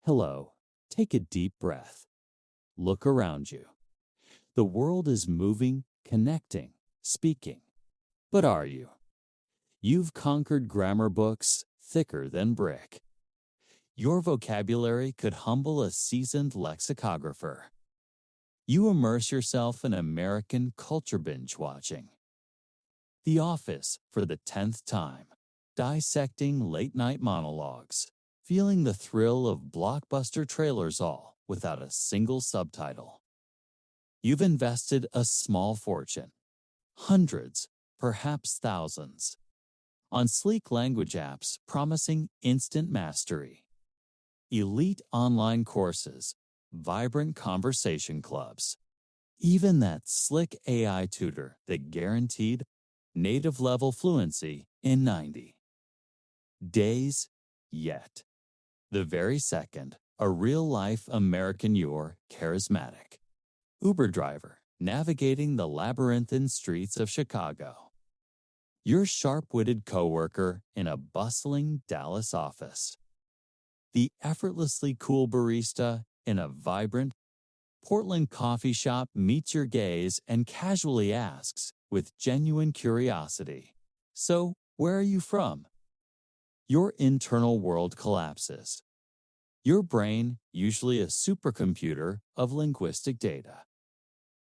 Hello. Take a deep breath. Look around you. The world is moving, connecting, speaking. But are you? You've conquered grammar books thicker than brick. Your vocabulary could humble a seasoned lexicographer. You immerse yourself in American culture binge watching. The Office for the 10th time, dissecting late-night monologues, feeling the thrill of blockbuster trailers all without a single subtitle. You've invested a small fortune, hundreds, perhaps thousands, on sleek language apps promising instant mastery, elite online courses, vibrant conversation clubs, even that slick AI tutor that guaranteed native-level fluency in 90 days. Yet, the very second, a real-life American you're charismatic Uber driver navigating the labyrinthine streets of Chicago. Your sharp-witted coworker in a bustling Dallas office. The effortlessly cool barista in a vibrant Portland coffee shop meets your gaze and casually asks, with genuine curiosity, "So, where are you from?" Your internal world collapses. Your brain, usually a supercomputer of linguistic data,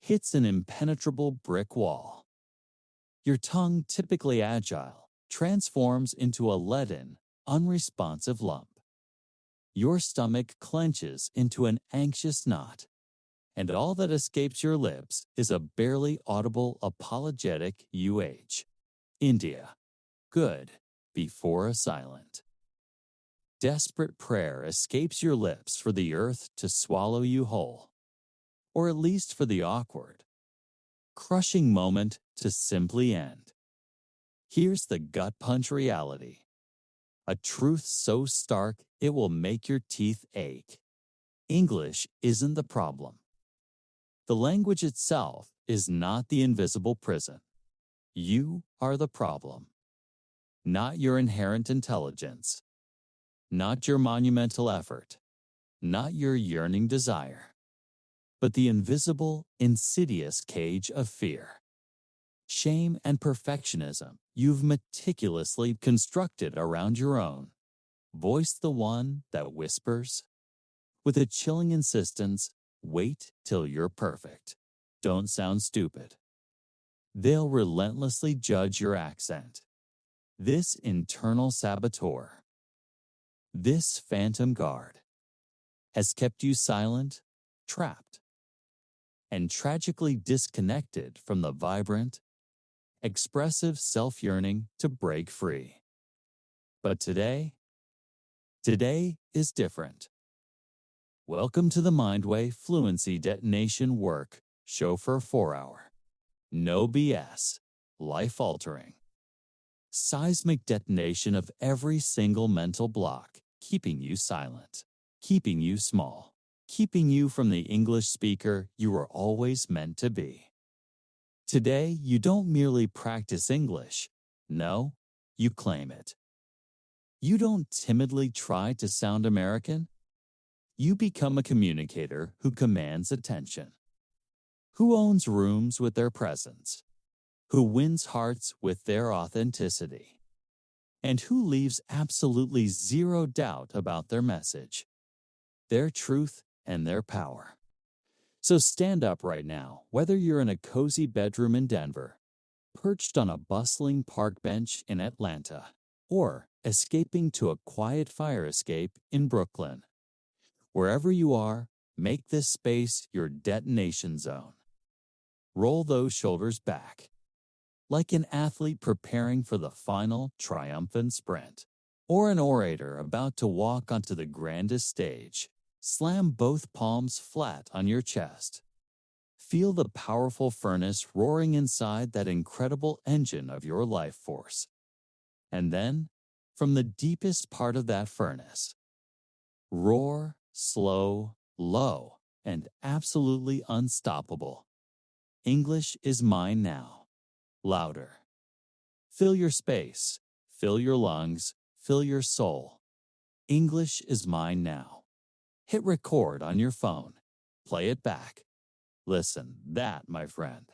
hits an impenetrable brick wall. Your tongue, typically agile, transforms into a leaden, unresponsive lump. Your stomach clenches into an anxious knot, and all that escapes your lips is a barely audible apologetic India. Good before a silent. Desperate prayer escapes your lips for the earth to swallow you whole, or at least for the awkward, crushing moment to simply end. Here's the gut punch reality. A truth so stark it will make your teeth ache. English isn't the problem. The language itself is not the invisible prison. You are the problem. Not your inherent intelligence. Not your monumental effort. Not your yearning desire. But the invisible, insidious cage of fear. Shame and perfectionism you've meticulously constructed around your own. Voice, the one that whispers, with a chilling insistence, wait till you're perfect. Don't sound stupid. They'll relentlessly judge your accent. This internal saboteur, this phantom guard, has kept you silent, trapped, and tragically disconnected from the vibrant, expressive self-yearning to break free. But today is different. Welcome to the Mindway Fluency Detonation Work Show for a 4-hour. No BS, life-altering, seismic detonation of every single mental block, keeping you silent, keeping you small, keeping you from the English speaker you were always meant to be. Today, you don't merely practice English. No, you claim it. You don't timidly try to sound American. You become a communicator who commands attention, who owns rooms with their presence, who wins hearts with their authenticity, and who leaves absolutely zero doubt about their message, their truth, and their power. So stand up right now, whether you're in a cozy bedroom in Denver, perched on a bustling park bench in Atlanta, or escaping to a quiet fire escape in Brooklyn. Wherever you are, make this space your detonation zone. Roll those shoulders back, like an athlete preparing for the final triumphant sprint, or an orator about to walk onto the grandest stage. Slam both palms flat on your chest. Feel the powerful furnace roaring inside that incredible engine of your life force. And then, from the deepest part of that furnace, roar, slow, low, and absolutely unstoppable. English is mine now. Louder. Fill your space, fill your lungs, fill your soul. English is mine now. hit record on your phone. Play it back. Listen, that, my friend,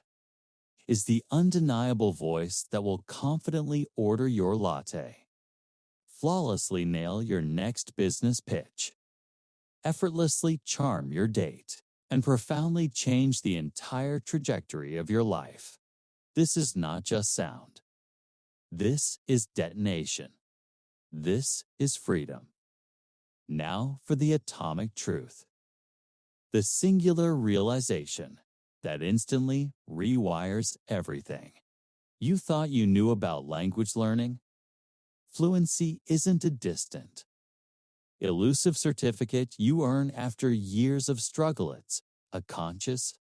is the undeniable voice that will confidently order your latte, flawlessly nail your next business pitch, effortlessly charm your date, and profoundly change the entire trajectory of your life. This is not just sound. This is detonation. This is freedom. Now for the atomic truth. The singular realization that instantly rewires everything. You thought you knew about language learning? Fluency isn't a distant, elusive certificate you earn after years of struggle. It's a conscious,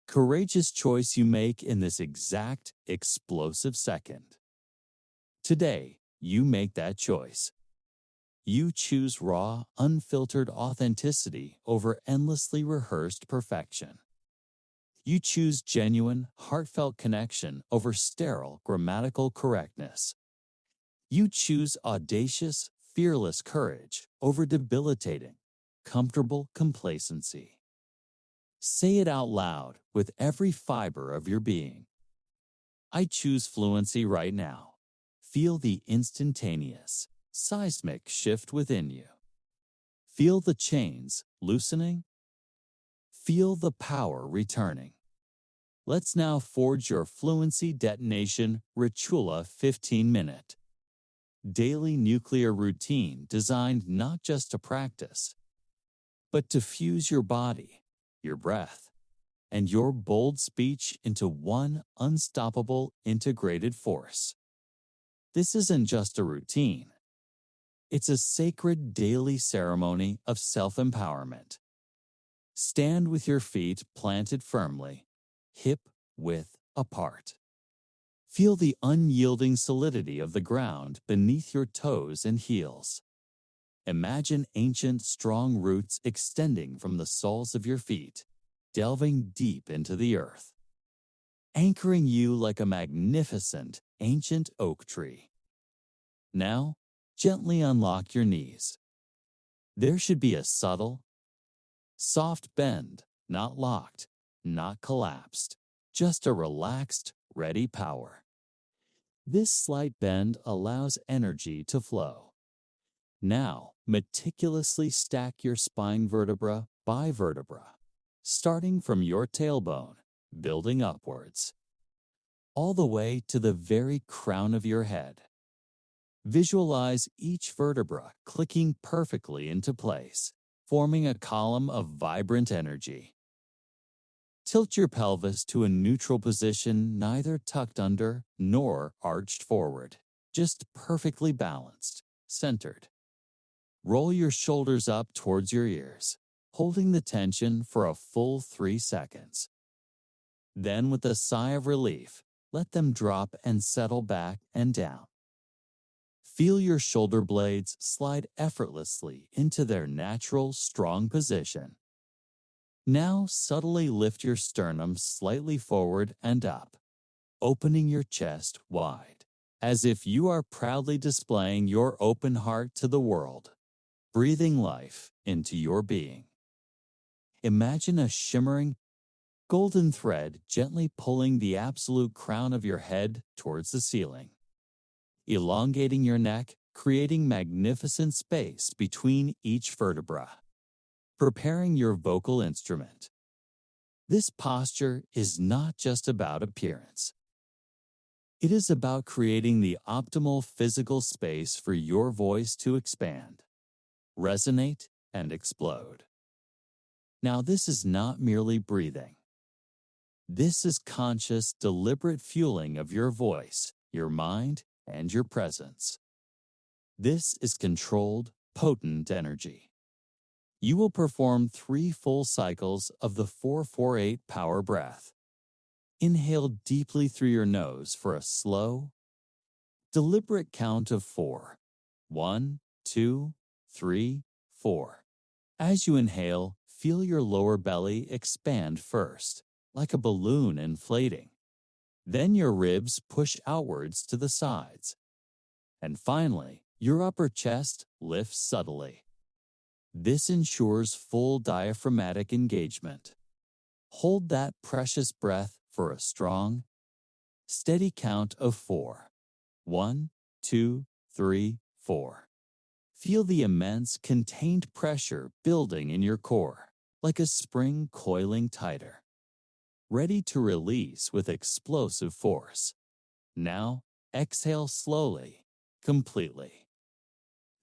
courageous choice you make in this exact explosive second. Today, you make that choice. You choose raw, unfiltered authenticity over endlessly rehearsed perfection. You choose genuine, heartfelt connection over sterile grammatical correctness. You choose audacious, fearless courage over debilitating, comfortable complacency. Say it out loud with every fiber of your being. I choose fluency right now. Feel the instantaneous, seismic shift within you. Feel the chains loosening. Feel the power returning. Let's now forge your fluency detonation Rituala 15-minute daily nuclear routine designed not just to practice, but to fuse your body, your breath, and your bold speech into one unstoppable integrated force. This isn't just a routine. It's a sacred daily ceremony of self-empowerment. Stand with your feet planted firmly, hip-width apart. Feel the unyielding solidity of the ground beneath your toes and heels. Imagine ancient, strong roots extending from the soles of your feet, delving deep into the earth, anchoring you like a magnificent, ancient oak tree. Now, gently unlock your knees. There should be a subtle, soft bend, not locked, not collapsed, just a relaxed, ready power. This slight bend allows energy to flow. Now, meticulously stack your spine vertebra by vertebra, starting from your tailbone, building upwards, all the way to the very crown of your head. Visualize each vertebra clicking perfectly into place, forming a column of vibrant energy. Tilt your pelvis to a neutral position, neither tucked under nor arched forward, just perfectly balanced, centered. Roll your shoulders up towards your ears, holding the tension for a full 3 seconds. Then, with a sigh of relief, let them drop and settle back and down. Feel your shoulder blades slide effortlessly into their natural, strong position. Now subtly lift your sternum slightly forward and up, opening your chest wide, as if you are proudly displaying your open heart to the world, breathing life into your being. Imagine a shimmering, golden thread gently pulling the absolute crown of your head towards the ceiling, elongating your neck, creating magnificent space between each vertebra, preparing your vocal instrument. This posture is not just about appearance. It is about creating the optimal physical space for your voice to expand, resonate, and explode. Now, this is not merely breathing. This is conscious, deliberate fueling of your voice, your mind, and your presence. This is controlled, potent energy. You will perform 3 full cycles of the 4-4-8 power breath. Inhale deeply through your nose for a slow, deliberate count of 4. 1, 2, 3, 4. As you inhale, feel your lower belly expand first, like a balloon inflating. Then your ribs push outwards to the sides. And finally, your upper chest lifts subtly. This ensures full diaphragmatic engagement. Hold that precious breath for a strong, steady count of 4. 1, 2, 3, 4. Feel the immense contained pressure building in your core, like a spring coiling tighter, ready to release with explosive force. Now, exhale slowly, completely.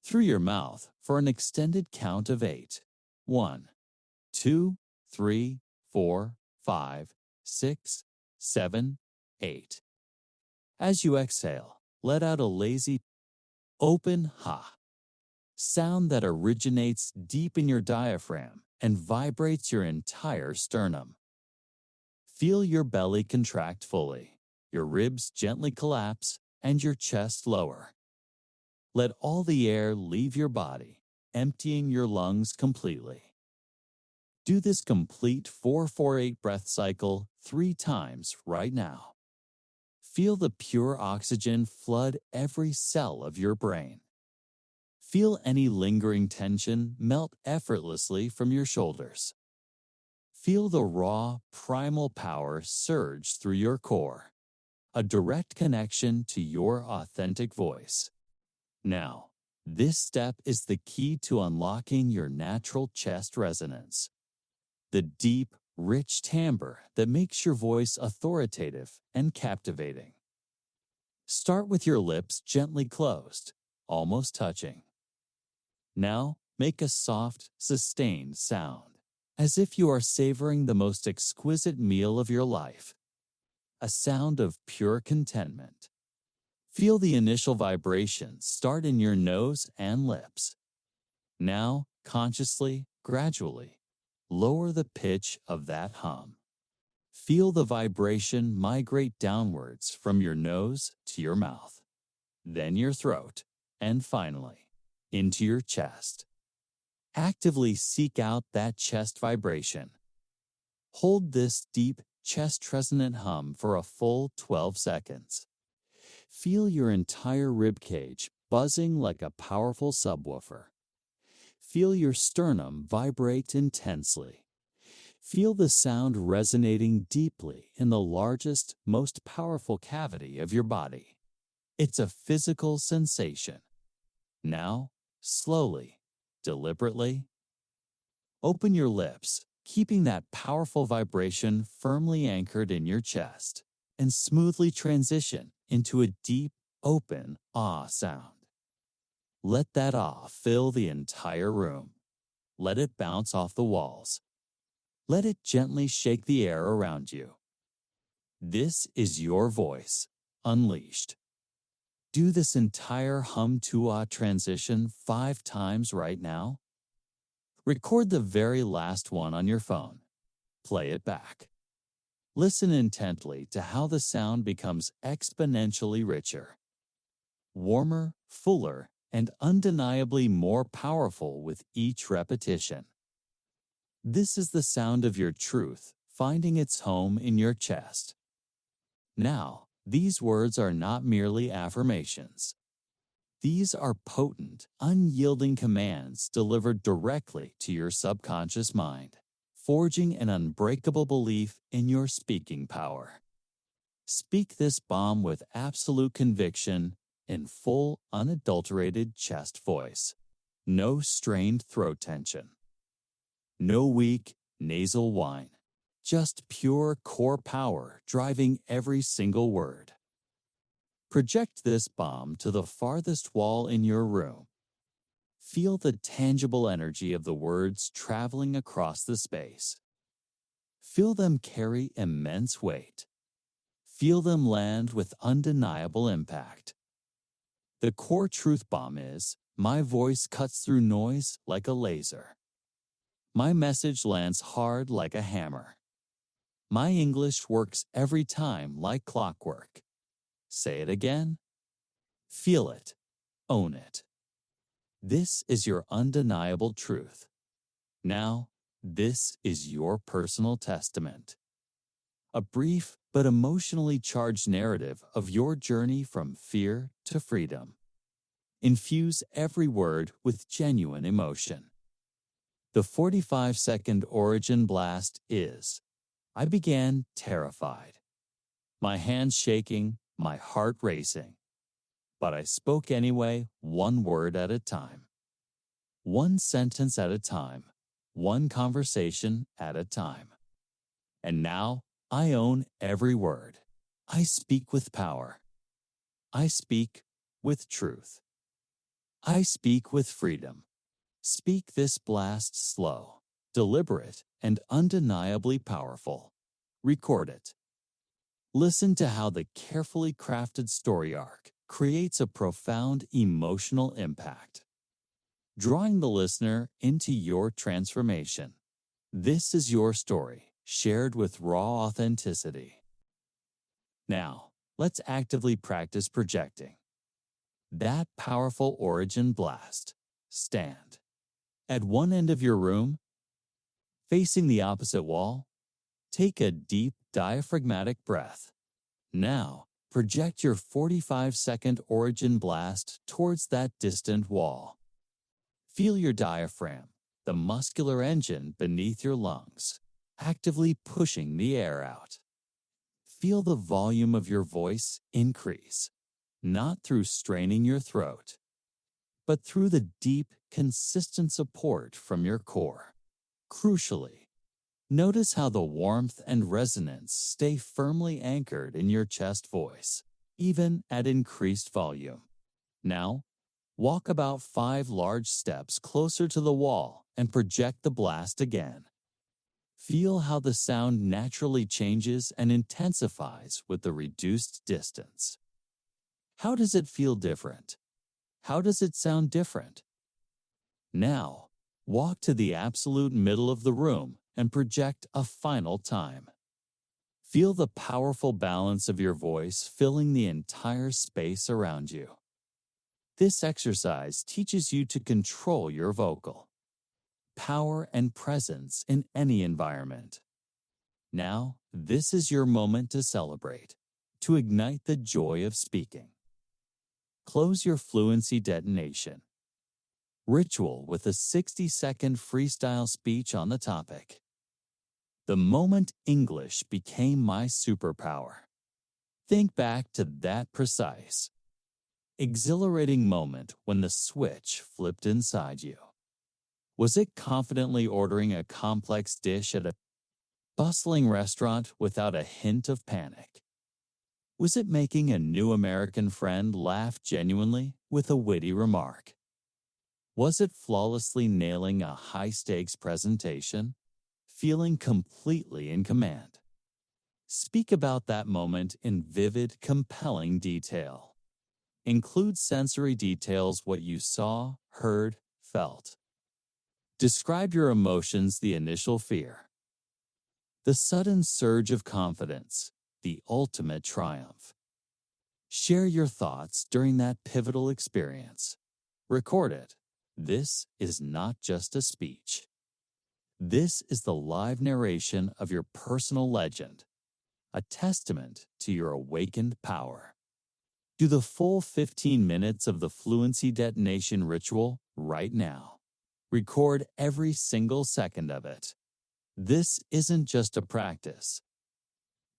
Through your mouth for an extended count of 8. 1, 2, 3, 4, 5, 6, 7, 8. As you exhale, let out a lazy, open ha sound that originates deep in your diaphragm and vibrates your entire sternum. Feel your belly contract fully, your ribs gently collapse, and your chest lower. Let all the air leave your body, emptying your lungs completely. Do this complete 4-4-8 breath cycle 3 times right now. Feel the pure oxygen flood every cell of your brain. Feel any lingering tension melt effortlessly from your shoulders. Feel the raw, primal power surge through your core, a direct connection to your authentic voice. Now, this step is the key to unlocking your natural chest resonance, the deep, rich timbre that makes your voice authoritative and captivating. Start with your lips gently closed, almost touching. Now, make a soft, sustained sound, as if you are savoring the most exquisite meal of your life. A sound of pure contentment. Feel the initial vibrations start in your nose and lips. Now, consciously, gradually, lower the pitch of that hum. Feel the vibration migrate downwards from your nose to your mouth, then your throat, and finally, into your chest. Actively seek out that chest vibration. Hold this deep, chest-resonant hum for a full 12 seconds. Feel your entire ribcage buzzing like a powerful subwoofer. Feel your sternum vibrate intensely. Feel the sound resonating deeply in the largest, most powerful cavity of your body. It's a physical sensation. Now, slowly, deliberately, open your lips, keeping that powerful vibration firmly anchored in your chest, and smoothly transition into a deep, open ah sound. Let that ah fill the entire room. Let it bounce off the walls. Let it gently shake the air around you. This is your voice, unleashed. Do this entire hum to ah transition 5 times right now. Record the very last one on your phone. Play it back. Listen intently to how the sound becomes exponentially richer, warmer, fuller, and undeniably more powerful with each repetition. This is the sound of your truth finding its home in your chest. Now, these words are not merely affirmations. These are potent, unyielding commands delivered directly to your subconscious mind, forging an unbreakable belief in your speaking power. Speak this bomb with absolute conviction in full, unadulterated chest voice. No strained throat tension. No weak, nasal whine. Just pure core power driving every single word. Project this bomb to the farthest wall in your room. Feel the tangible energy of the words traveling across the space. Feel them carry immense weight. Feel them land with undeniable impact. The core truth bomb is, my voice cuts through noise like a laser. My message lands hard like a hammer. My English works every time like clockwork. Say it again. Feel it. Own it. This is your undeniable truth. Now, this is your personal testament. A brief but emotionally charged narrative of your journey from fear to freedom. Infuse every word with genuine emotion. The 45-second origin blast is, I began terrified, my hands shaking, my heart racing. But I spoke anyway, one word at a time. One sentence at a time, one conversation at a time. And now I own every word. I speak with power. I speak with truth. I speak with freedom. Speak this blast slow, deliberate, and undeniably powerful. Record it. Listen to how the carefully crafted story arc creates a profound emotional impact, drawing the listener into your transformation. This is your story, shared with raw authenticity. Now, let's actively practice projecting. That powerful origin blast. Stand at one end of your room, facing the opposite wall. Take a deep diaphragmatic breath. Now, project your 45-second origin blast towards that distant wall. Feel your diaphragm, the muscular engine beneath your lungs, actively pushing the air out. Feel the volume of your voice increase, not through straining your throat, but through the deep, consistent support from your core. Crucially, notice how the warmth and resonance stay firmly anchored in your chest voice, even at increased volume. Now, walk about 5 large steps closer to the wall and project the blast again. Feel how the sound naturally changes and intensifies with the reduced distance. How does it feel different? How does it sound different? Now, walk to the absolute middle of the room and project a final time. Feel the powerful balance of your voice filling the entire space around you. This exercise teaches you to control your vocal power and presence in any environment. Now, this is your moment to celebrate, to ignite the joy of speaking. Close your fluency detonation ritual with a 60-second freestyle speech on the topic. The moment English became my superpower. Think back to that precise, exhilarating moment when the switch flipped inside you. Was it confidently ordering a complex dish at a bustling restaurant without a hint of panic? Was it making a new American friend laugh genuinely with a witty remark? Was it flawlessly nailing a high-stakes presentation, feeling completely in command? Speak about that moment in vivid, compelling detail. Include sensory details, what you saw, heard, felt. Describe your emotions, the initial fear, the sudden surge of confidence, the ultimate triumph. Share your thoughts during that pivotal experience. Record it. This is not just a speech. This is the live narration of your personal legend, a testament to your awakened power. Do the full 15 minutes of the fluency detonation ritual right now. Record every single second of it. This isn't just a practice.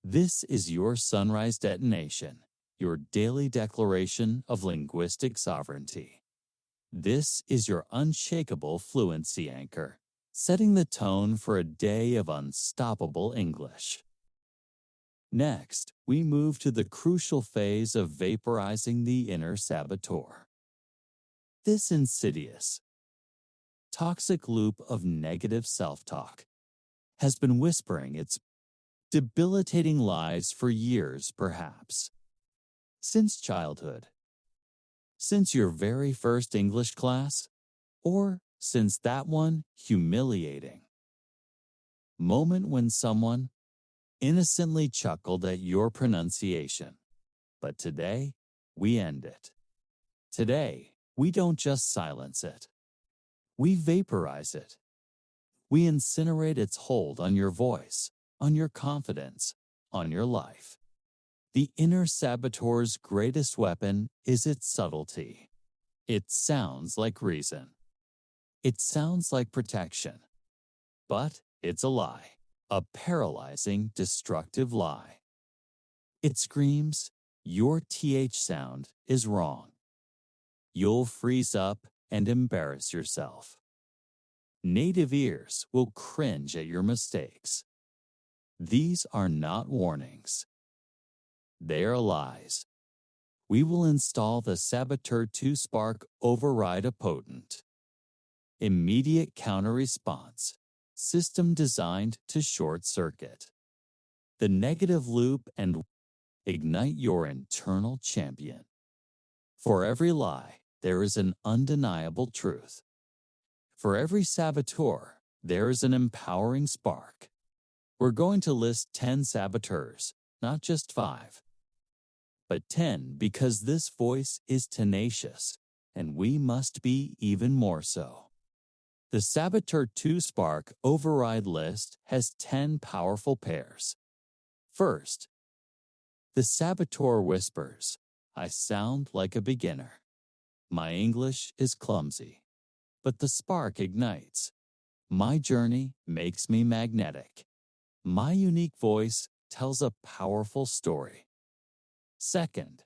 This is your sunrise detonation, your daily declaration of linguistic sovereignty. This is your unshakable fluency anchor, setting the tone for a day of unstoppable English. Next, we move to the crucial phase of vaporizing the inner saboteur. This insidious, toxic loop of negative self-talk has been whispering its debilitating lies for years, perhaps. Since childhood. Since your very first English class, or since that one humiliating moment when someone innocently chuckled at your pronunciation. But today, we end it. Today, we don't just silence it. We vaporize it. We incinerate its hold on your voice, on your confidence, on your life. The inner saboteur's greatest weapon is its subtlety. It sounds like reason. It sounds like protection. But it's a lie, a paralyzing, destructive lie. It screams, your TH sound is wrong. You'll freeze up and embarrass yourself. Native ears will cringe at your mistakes. These are not warnings. They are lies. We will install the Saboteur-to-Spark override a potent, immediate counter-response system designed to short-circuit the negative loop and ignite your internal champion. For every lie, there is an undeniable truth. For every saboteur, there is an empowering spark. We're going to list 10 saboteurs, not just 5, but 10 because this voice is tenacious, and we must be even more so. The Saboteur-to-Spark override list has 10 powerful pairs. First, the saboteur whispers, I sound like a beginner. My English is clumsy, but the spark ignites. My journey makes me magnetic. My unique voice tells a powerful story. Second,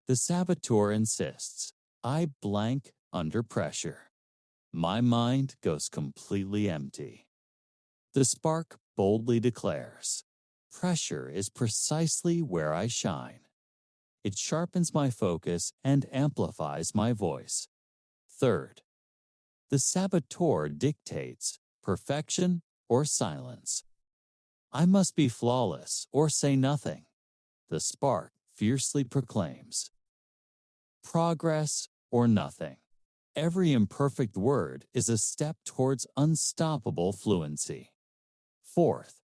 the saboteur insists, I blank under pressure. My mind goes completely empty. The spark boldly declares, pressure is precisely where I shine. It sharpens my focus and amplifies my voice. Third, the saboteur dictates perfection or silence. I must be flawless or say nothing. The spark fiercely proclaims, progress or nothing. Every imperfect word is a step towards unstoppable fluency. Fourth,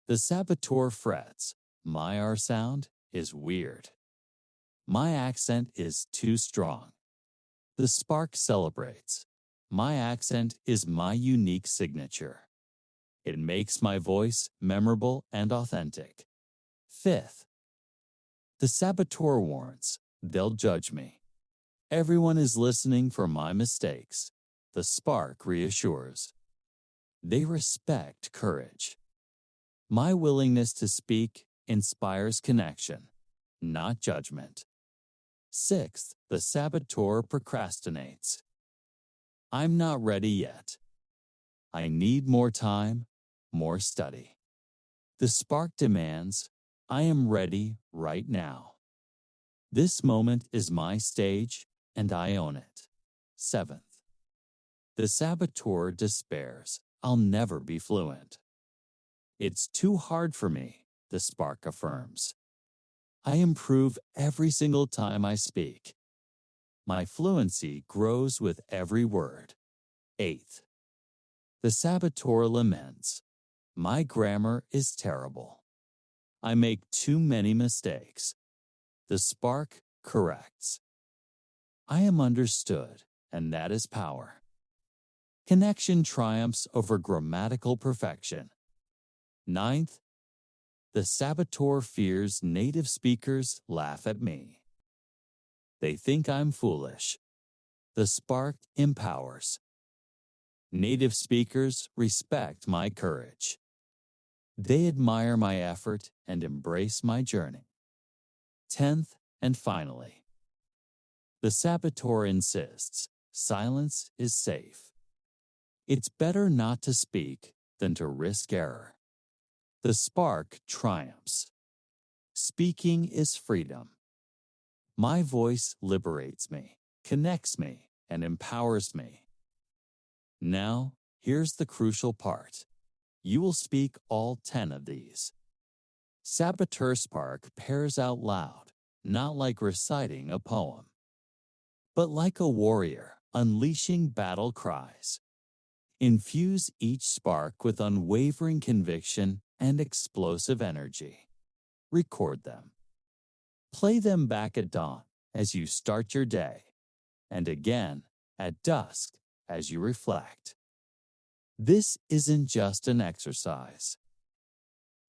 the saboteur frets, my R sound is weird. My accent is too strong. The spark celebrates, my accent is my unique signature. It makes my voice memorable and authentic. Fifth, the saboteur warns, they'll judge me. Everyone is listening for my mistakes. The spark reassures. They respect courage. My willingness to speak inspires connection, not judgment. Sixth, the saboteur procrastinates. I'm not ready yet. I need more time, more study. The spark demands, I am ready right now. This moment is my stage, and I own it. Seventh, the saboteur despairs, I'll never be fluent. It's too hard for me, the spark affirms. I improve every single time I speak. My fluency grows with every word. Eighth, the saboteur laments, my grammar is terrible. I make too many mistakes. The spark corrects. I am understood, and that is power. Connection triumphs over grammatical perfection. Ninth, the saboteur fears native speakers laugh at me. They think I'm foolish. The spark empowers. Native speakers respect my courage. They admire my effort and embrace my journey. 10th and finally, the saboteur insists, silence is safe. It's better not to speak than to risk error. The spark triumphs. Speaking is freedom. My voice liberates me, connects me, and empowers me. Now, here's the crucial part. You will speak all 10 of these. Saboteur-Spark pairs out loud, not like reciting a poem, but like a warrior unleashing battle cries. Infuse each spark with unwavering conviction and explosive energy. Record them. Play them back at dawn as you start your day, and again at dusk as you reflect. This isn't just an exercise.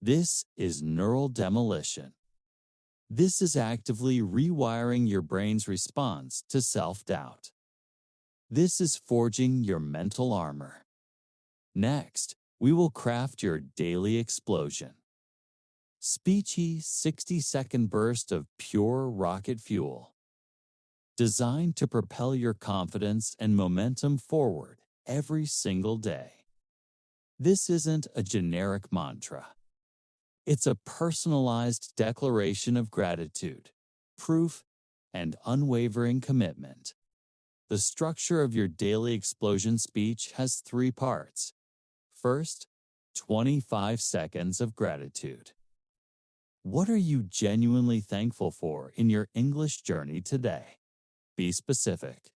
This is neural demolition. This is actively rewiring your brain's response to self-doubt. This is forging your mental armor. Next, we will craft your daily explosion. Speechy 60-second burst of pure rocket fuel, designed to propel your confidence and momentum forward every single day. This isn't a generic mantra. It's a personalized declaration of gratitude, proof, and unwavering commitment. The structure of your daily explosion speech has 3 parts. First, 25 seconds of gratitude. What are you genuinely thankful for in your English journey today? Be specific.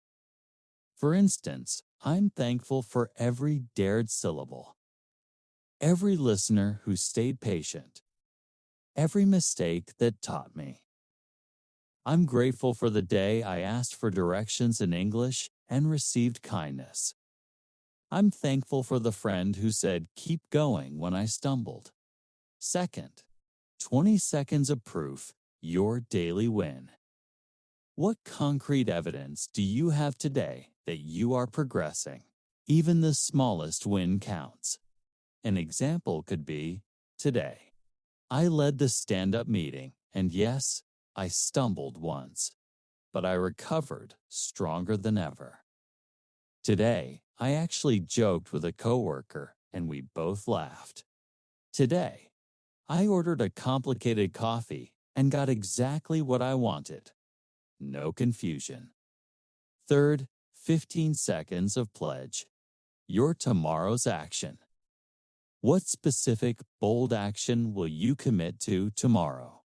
For instance, I'm thankful for every dared syllable, every listener who stayed patient, every mistake that taught me. I'm grateful for the day I asked for directions in English and received kindness. I'm thankful for the friend who said, "Keep going," when I stumbled. Second, 20 seconds of proof, your daily win. What concrete evidence do you have today that you are progressing? Even the smallest win counts. An example could be, today, I led the stand-up meeting, and yes, I stumbled once, but I recovered stronger than ever. Today, I actually joked with a coworker, and we both laughed. Today, I ordered a complicated coffee and got exactly what I wanted. No confusion. Third, 15 seconds of pledge. Your tomorrow's action. What specific, bold action will you commit to tomorrow?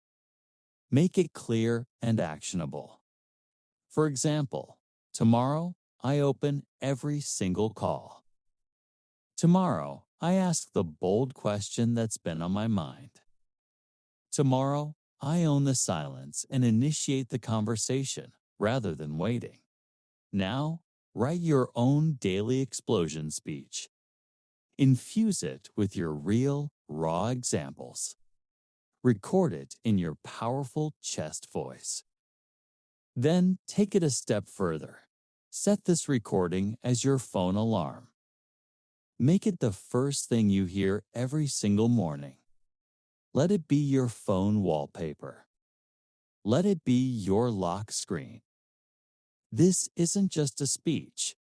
Make it clear and actionable. For example, tomorrow, I open every single call. Tomorrow, I ask the bold question that's been on my mind. Tomorrow, I own the silence and initiate the conversation rather than waiting. Now, write your own daily explosion speech. Infuse it with your real, raw examples. Record it in your powerful chest voice. Then take it a step further. Set this recording as your phone alarm. Make it the first thing you hear every single morning. Let it be your phone wallpaper. Let it be your lock screen. This isn't just a speech.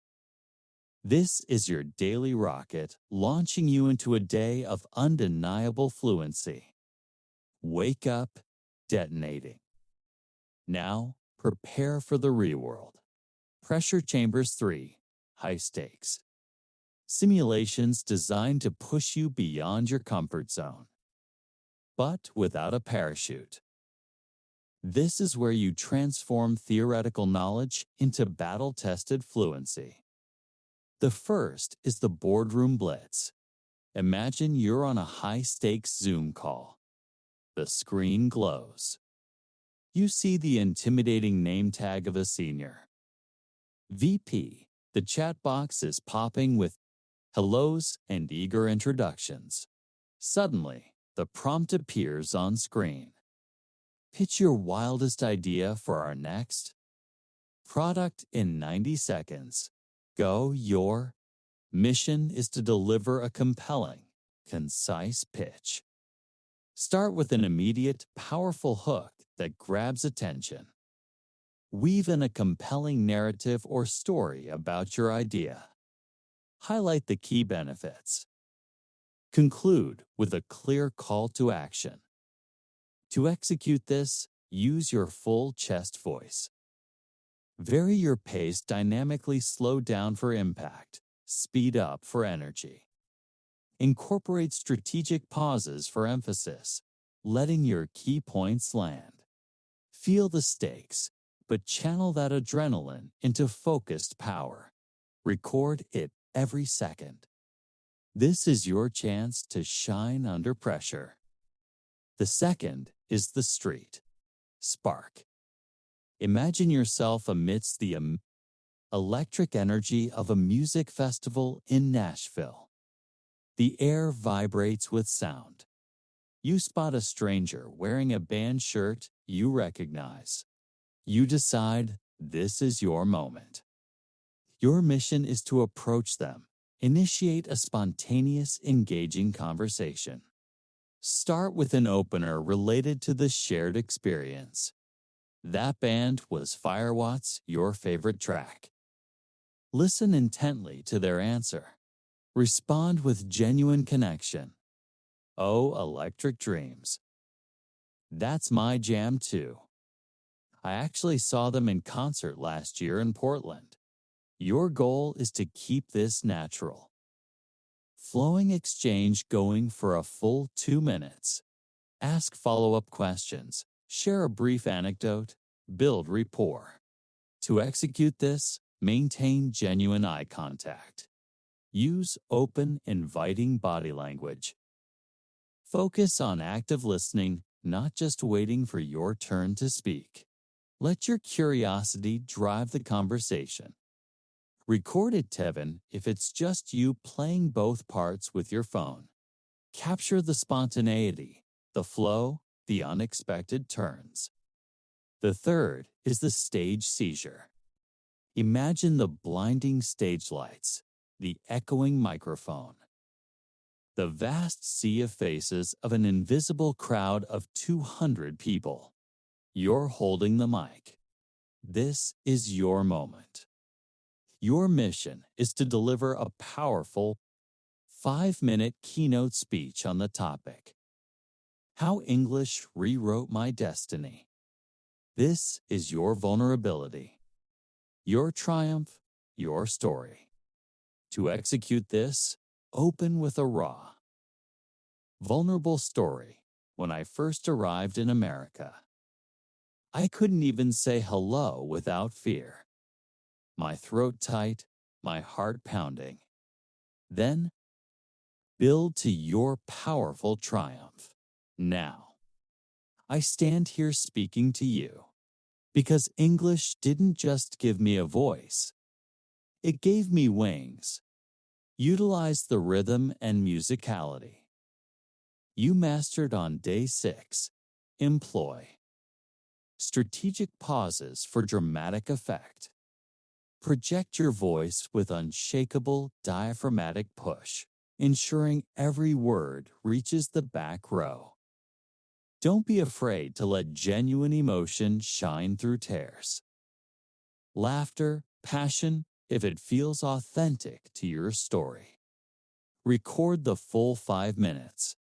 This is your daily rocket launching you into a day of undeniable fluency. Wake up, detonating. Now, prepare for the real world. Pressure Chambers 3, high stakes. Simulations designed to push you beyond your comfort zone, but without a parachute. This is where you transform theoretical knowledge into battle-tested fluency. The first is the boardroom blitz. Imagine you're on a high-stakes Zoom call. The screen glows. You see the intimidating name tag of a senior. VP, the chat box is popping with hellos and eager introductions. Suddenly, the prompt appears on screen. Pitch your wildest idea for our next product in 90 seconds. Go. Your mission is to deliver a compelling, concise pitch. Start with an immediate, powerful hook that grabs attention. Weave in a compelling narrative or story about your idea. Highlight the key benefits. Conclude with a clear call to action. To execute this, use your full chest voice. Vary your pace dynamically, slow down for impact, speed up for energy. Incorporate strategic pauses for emphasis, letting your key points land. Feel the stakes, but channel that adrenaline into focused power. Record it every second. This is your chance to shine under pressure. The second is the street. Spark. Imagine yourself amidst the electric energy of a music festival in Nashville. The air vibrates with sound. You spot a stranger wearing a band shirt you recognize. You decide this is your moment. Your mission is to approach them, Initiate a spontaneous, engaging conversation. Start with an opener related to the shared experience. That band was Firewatts, your favorite track. Listen intently to their answer. Respond with genuine connection. Oh, Electric Dreams. That's my jam too. I actually saw them in concert last year in Portland. Your goal is to keep this natural. Flowing exchange going for a full 2 minutes. Ask follow-up questions. Share a brief anecdote. Build rapport. To execute this, maintain genuine eye contact. Use open, inviting body language. Focus on active listening, not just waiting for your turn to speak. Let your curiosity drive the conversation. Record it, Tevin, if it's just you playing both parts with your phone. Capture the spontaneity, the flow, the unexpected turns. The third is the stage seizure. Imagine the blinding stage lights, the echoing microphone, the vast sea of faces of an invisible crowd of 200 people. You're holding the mic. This is your moment. Your mission is to deliver a powerful 5-minute keynote speech on the topic, How English Rewrote My Destiny. This is your vulnerability, your triumph, your story. To execute this, open with a raw, vulnerable story. When I first arrived in America, I couldn't even say hello without fear. My throat tight, my heart pounding. Then, build to your powerful triumph. Now, I stand here speaking to you because English didn't just give me a voice. It gave me wings. Utilize the rhythm and musicality you mastered on day 6. Employ strategic pauses for dramatic effect. Project your voice with unshakable diaphragmatic push, ensuring every word reaches the back row. Don't be afraid to let genuine emotion shine through tears. Laughter, passion, if it feels authentic to your story. Record the full 5 minutes.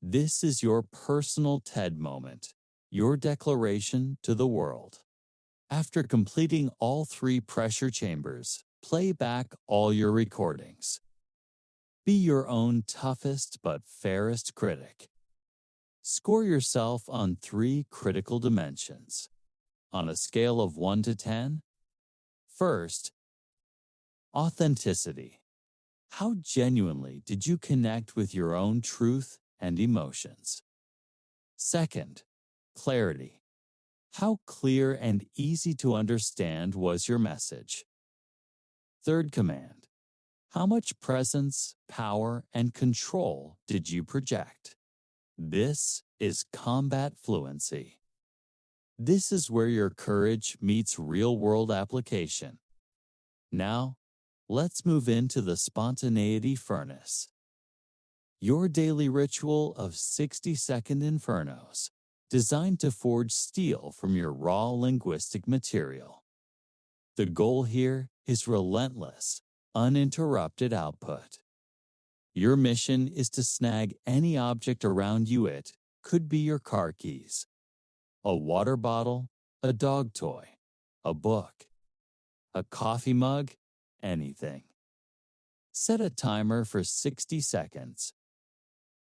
This is your personal TED moment, your declaration to the world. After completing all 3 pressure chambers, play back all your recordings. Be your own toughest but fairest critic. Score yourself on 3 critical dimensions. On a scale of 1 to 10, first, authenticity. How genuinely did you connect with your own truth and emotions? Second, clarity. How clear and easy to understand was your message? Third command. How much presence, power, and control did you project? This is combat fluency. This is where your courage meets real-world application. Now, let's move into the Spontaneity Furnace. Your daily ritual of 60-second infernos, designed to forge steel from your raw linguistic material. The goal here is relentless, uninterrupted output. Your mission is to snag any object around you. It could be your car keys, a water bottle, a dog toy, a book, a coffee mug, anything. Set a timer for 60 seconds.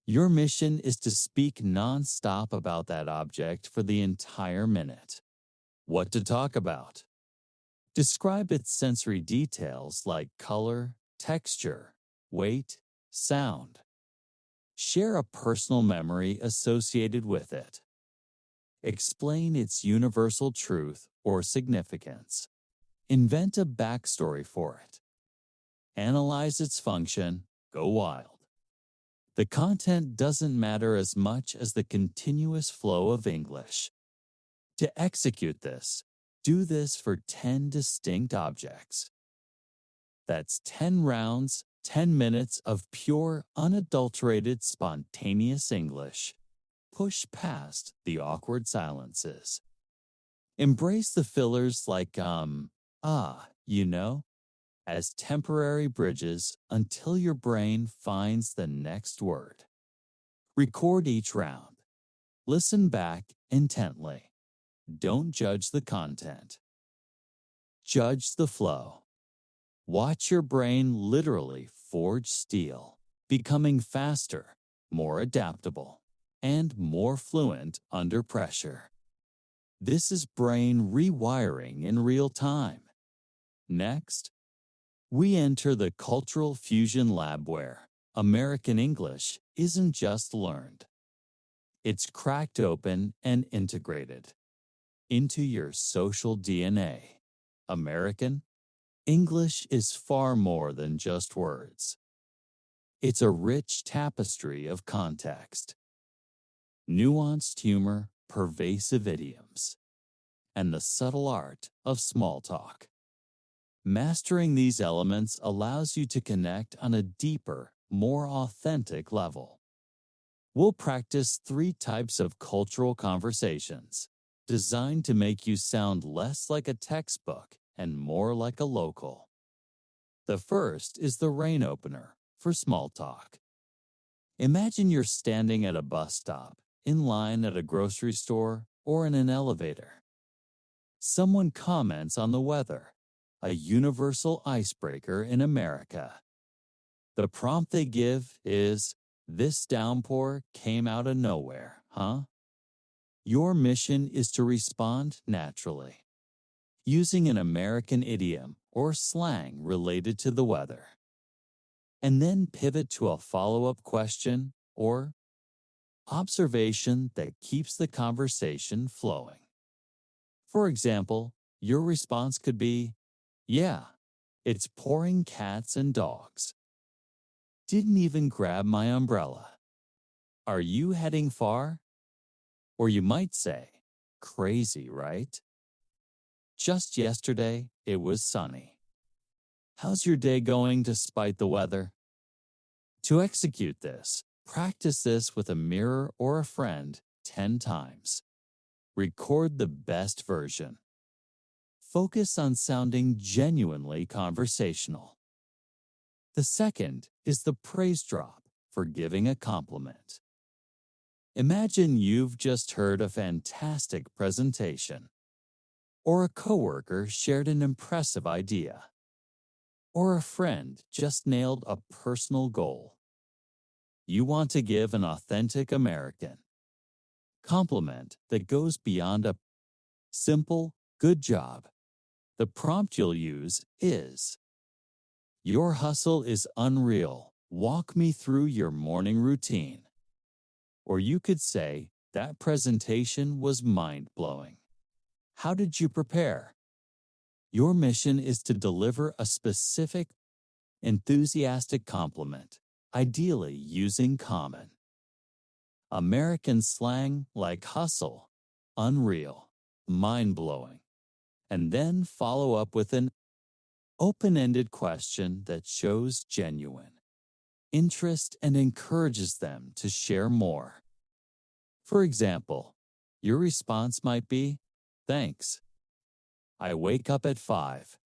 Your mission is to speak non-stop about that object for the entire minute. What to talk about? Describe its sensory details like color, texture, weight, sound. Share a personal memory associated with it. Explain its universal truth or significance. Invent a backstory for it. Analyze its function. Go wild. The content doesn't matter as much as the continuous flow of English. To execute this, do this for 10 distinct objects. That's 10 rounds, 10 minutes of pure, unadulterated, spontaneous English. Push past the awkward silences. Embrace the fillers like, you know, as temporary bridges until your brain finds the next word. Record each round. Listen back intently. Don't judge the content. Judge the flow. Watch your brain literally forge steel, becoming faster, more adaptable, and more fluent under pressure. This is brain rewiring in real time. Next, we enter the cultural fusion lab where American English isn't just learned. It's cracked open and integrated into your social DNA. American English is far more than just words. It's a rich tapestry of context, nuanced humor, pervasive idioms, and the subtle art of small talk. Mastering these elements allows you to connect on a deeper, more authentic level. We'll practice 3 types of cultural conversations designed to make you sound less like a textbook and more like a local. The first is the rain opener for small talk. Imagine you're standing at a bus stop, in line at a grocery store, or in an elevator. Someone comments on the weather, a universal icebreaker in America. The prompt they give is, "This downpour came out of nowhere, huh?" Your mission is to respond naturally, using an American idiom or slang related to the weather, and then pivot to a follow-up question or observation that keeps the conversation flowing. For example, your response could be, "Yeah, it's pouring cats and dogs. Didn't even grab my umbrella. Are you heading far?" Or you might say, "Crazy, right? Just yesterday, it was sunny. How's your day going despite the weather?" To execute this, practice this with a mirror or a friend 10 times. Record the best version. Focus on sounding genuinely conversational. The second is the praise drop for giving a compliment. Imagine you've just heard a fantastic presentation, or a coworker shared an impressive idea, or a friend just nailed a personal goal. You want to give an authentic American compliment that goes beyond a simple, "Good job." The prompt you'll use is, "Your hustle is unreal. Walk me through your morning routine." Or you could say, "That presentation was mind-blowing. How did you prepare?" Your mission is to deliver a specific, enthusiastic compliment, ideally using common American slang like hustle, unreal, mind-blowing, and then follow up with an open-ended question that shows genuine interest and encourages them to share more. For example, your response might be, "Thanks. I wake up at 5.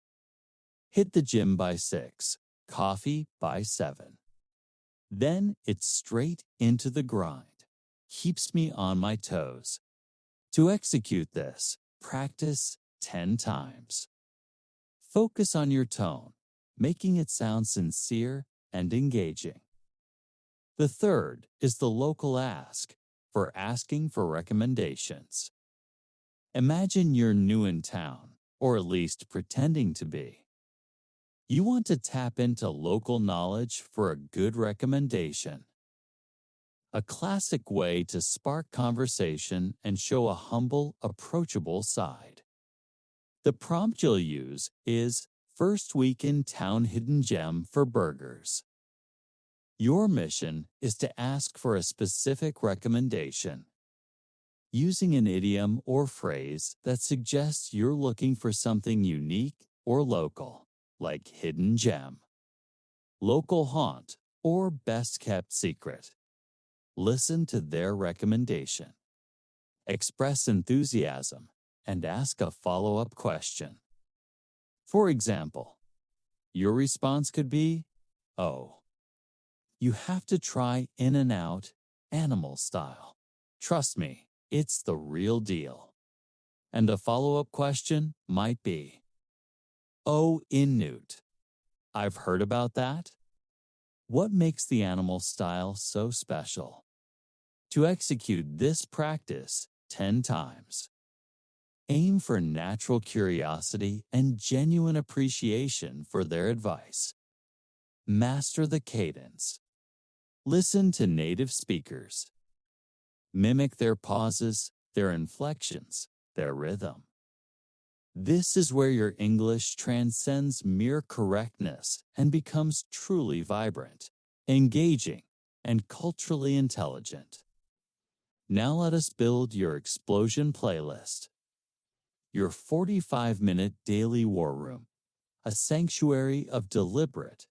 Hit the gym by 6. Coffee by 7. Then it's straight into the grind. Keeps me on my toes." To execute this, practice 10 times. Focus on your tone, making it sound sincere and engaging. The third is the local ask for asking for recommendations. Imagine you're new in town, or at least pretending to be. You want to tap into local knowledge for a good recommendation. A classic way to spark conversation and show a humble, approachable side. The prompt you'll use is, "First week in town hidden gem for burgers." Your mission is to ask for a specific recommendation, using an idiom or phrase that suggests you're looking for something unique or local. like hidden gem, local haunt, or best-kept secret. Listen to their recommendation. Express enthusiasm and ask a follow-up question. For example, your response could be, "Oh, you have to try In-N-Out animal style. Trust me, it's the real deal." And a follow-up question might be, "Oh, Inuit, I've heard about that. What makes the animal style so special?" To execute this practice 10 times, aim for natural curiosity and genuine appreciation for their advice. Master the cadence. Listen to native speakers. Mimic their pauses, their inflections, their rhythm. This is where your English transcends mere correctness and becomes truly vibrant, engaging, and culturally intelligent. Now let us build your explosion playlist. Your 45-minute daily war room, a sanctuary of deliberate,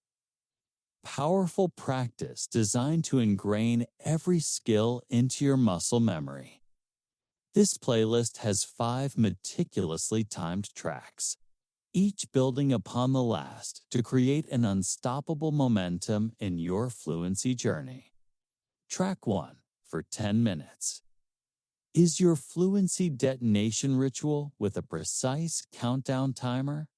powerful practice designed to ingrain every skill into your muscle memory. This playlist has 5 meticulously timed tracks, each building upon the last to create an unstoppable momentum in your fluency journey. Track 1 for 10 minutes is your fluency detonation ritual with a precise countdown timer.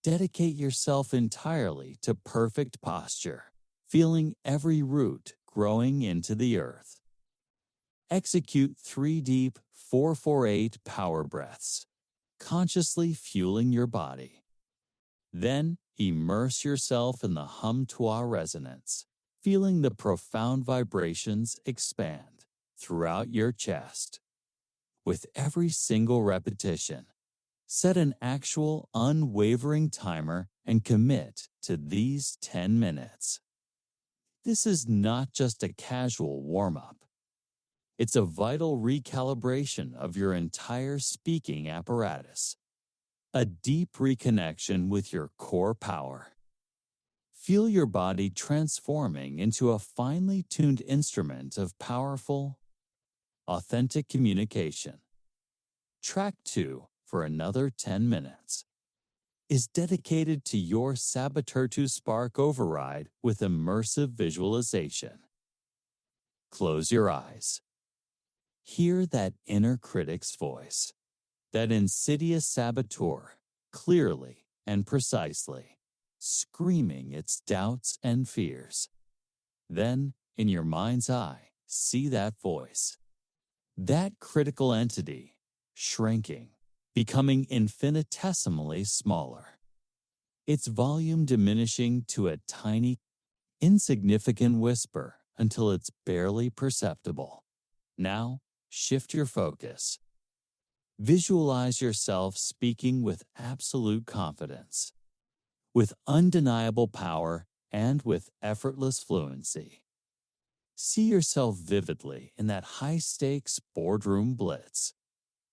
Dedicate yourself entirely to perfect posture, feeling every root growing into the earth. Execute 3 deep 4-4-8 power breaths, consciously fueling your body. Then immerse yourself in the hum-toi resonance, feeling the profound vibrations expand throughout your chest. With every single repetition, set an actual unwavering timer and commit to these 10 minutes. This is not just a casual warm-up. It's a vital recalibration of your entire speaking apparatus, a deep reconnection with your core power. Feel your body transforming into a finely tuned instrument of powerful, authentic communication. Track 2 for another 10 minutes is dedicated to your Saboteur-to-Spark override with immersive visualization. Close your eyes. Hear that inner critic's voice, that insidious saboteur, clearly and precisely, screaming its doubts and fears. Then, in your mind's eye, see that voice, that critical entity, shrinking, becoming infinitesimally smaller, its volume diminishing to a tiny, insignificant whisper until it's barely perceptible. Now, shift your focus. Visualize yourself speaking with absolute confidence, with undeniable power, and with effortless fluency. See yourself vividly in that high-stakes boardroom blitz,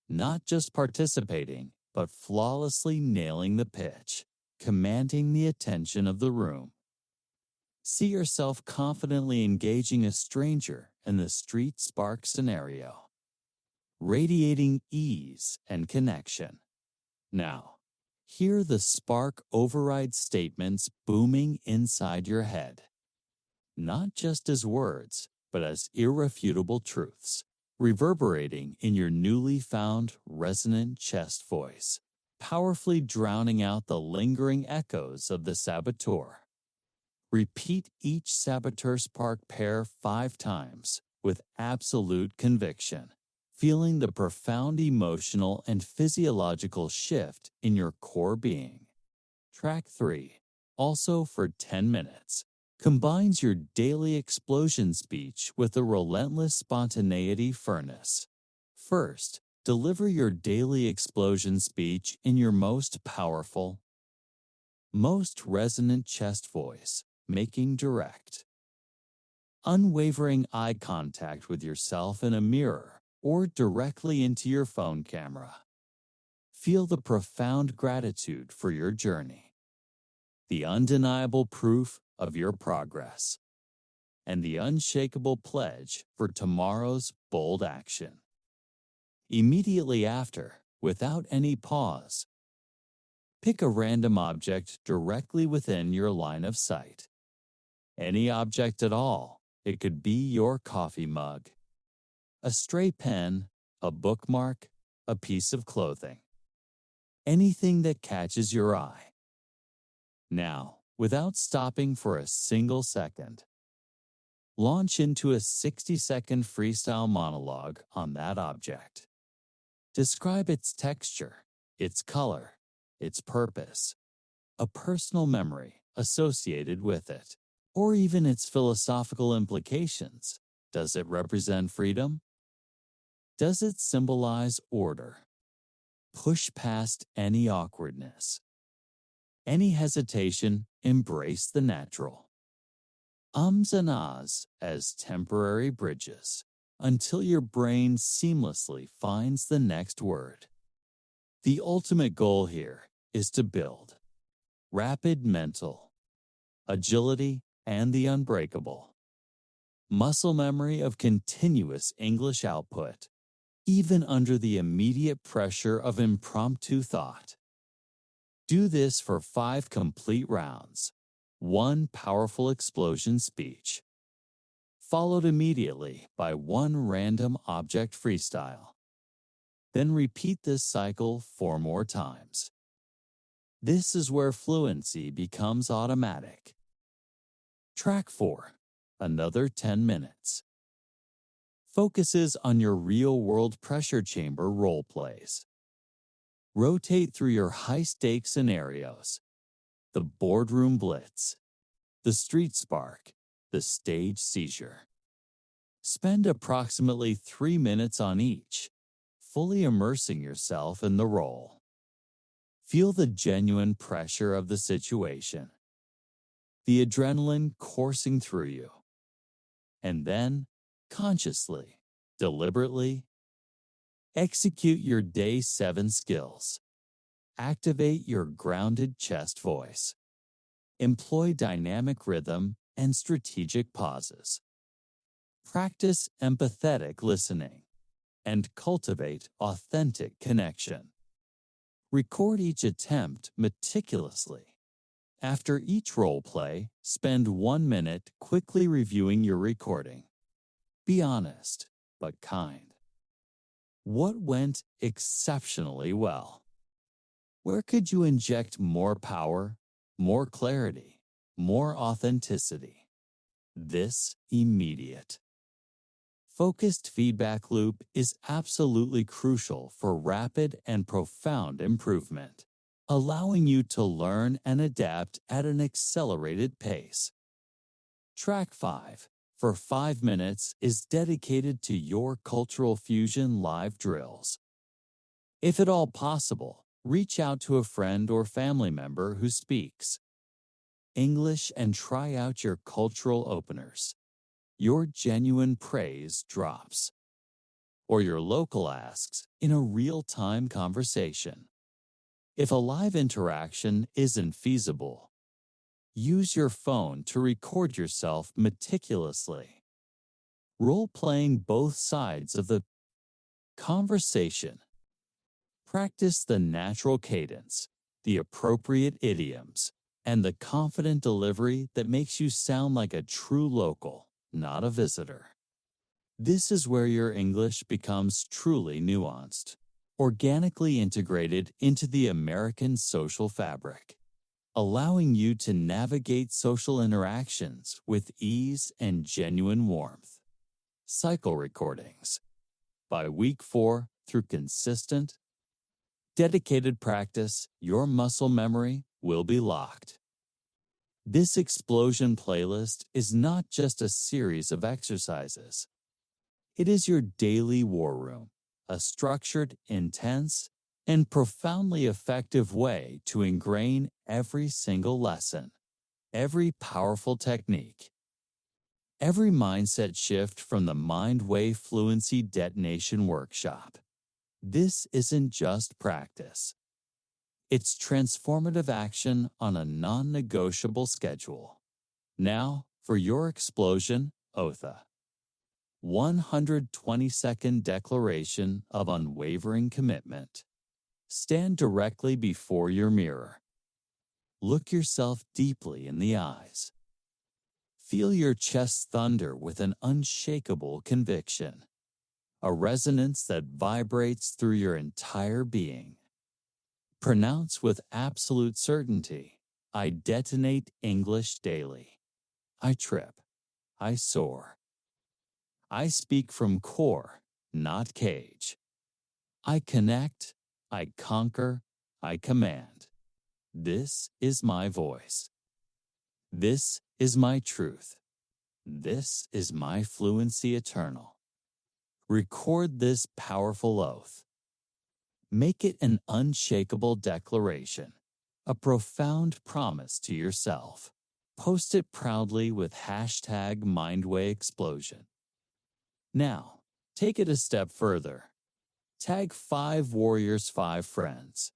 not just participating, but flawlessly nailing the pitch, commanding the attention of the room. See yourself confidently engaging a stranger in the street spark scenario, radiating ease and connection. Now, hear the spark override statements booming inside your head, not just as words, but as irrefutable truths, reverberating in your newly found resonant chest voice, powerfully drowning out the lingering echoes of the saboteur. Repeat each Saboteur-Spark pair 5 times with absolute conviction, feeling the profound emotional and physiological shift in your core being. Track 3, also for 10 minutes, combines your daily explosion speech with a relentless spontaneity furnace. First, deliver your daily explosion speech in your most powerful, most resonant chest voice, making direct, unwavering eye contact with yourself in a mirror or directly into your phone camera. Feel the profound gratitude for your journey, the undeniable proof of your progress, and the unshakable pledge for tomorrow's bold action. Immediately after, without any pause, pick a random object directly within your line of sight. Any object at all. It could be your coffee mug, a stray pen, a bookmark, a piece of clothing. Anything that catches your eye. Now, without stopping for a single second, launch into a 60-second freestyle monologue on that object. Describe its texture, its color, its purpose, a personal memory associated with it, or even its philosophical implications. Does it represent freedom? Does it symbolize order? Push past any awkwardness. Any hesitation, embrace the natural. Ums and ahs as temporary bridges until your brain seamlessly finds the next word. The ultimate goal here is to build rapid mental agility and the unbreakable muscle memory of continuous English output, even under the immediate pressure of impromptu thought. Do this for 5 complete rounds, 1 powerful explosion speech, followed immediately by 1 random object freestyle. Then repeat this cycle 4 more times. This is where fluency becomes automatic. Track 4, another 10 minutes. Focuses on your real-world pressure chamber role plays. Rotate through your high-stakes scenarios, the boardroom blitz, the street spark, the stage seizure. Spend approximately 3 minutes on each, fully immersing yourself in the role. Feel the genuine pressure of the situation, the adrenaline coursing through you. And then, consciously, deliberately, execute your Day 7 skills. Activate your grounded chest voice. Employ dynamic rhythm and strategic pauses. Practice empathetic listening and cultivate authentic connection. Record each attempt meticulously. After each role play, spend 1 minute quickly reviewing your recording. Be honest, but kind. What went exceptionally well? Where could you inject more power, more clarity, more authenticity? This immediate. Focused feedback loop is absolutely crucial for rapid and profound improvement, allowing you to learn and adapt at an accelerated pace. Track 5, for 5 minutes, is dedicated to your cultural fusion live drills. If at all possible, reach out to a friend or family member who speaks English and try out your cultural openers, your genuine praise drops, or your local asks in a real-time conversation. If a live interaction isn't feasible, use your phone to record yourself meticulously, role-playing both sides of the conversation. Practice the natural cadence, the appropriate idioms, and the confident delivery that makes you sound like a true local, not a visitor. This is where your English becomes truly nuanced, organically integrated into the American social fabric, allowing you to navigate social interactions with ease and genuine warmth. Cycle recordings. By week 4, through consistent, dedicated practice, your muscle memory will be locked. This explosion playlist is not just a series of exercises. It is your daily war room, a structured, intense, and profoundly effective way to ingrain every single lesson, every powerful technique, every mindset shift from the Mind Wave Fluency Detonation Workshop. This isn't just practice. It's transformative action on a non-negotiable schedule. Now, for your explosion, OTHA. 120-second declaration of unwavering commitment. Stand directly before your mirror. Look yourself deeply in the eyes. Feel your chest thunder with an unshakable conviction, a resonance that vibrates through your entire being. Pronounce with absolute certainty, I detonate English daily. I trip. I soar. I speak from core, not cage. I connect. I conquer. I command. This is my voice. This is my truth. This is my fluency eternal. Record this powerful oath. Make it an unshakable declaration, a profound promise to yourself. Post it proudly with hashtag #MindwayExplosion. Now, take it a step further. Tag 5 warriors, 5 friends,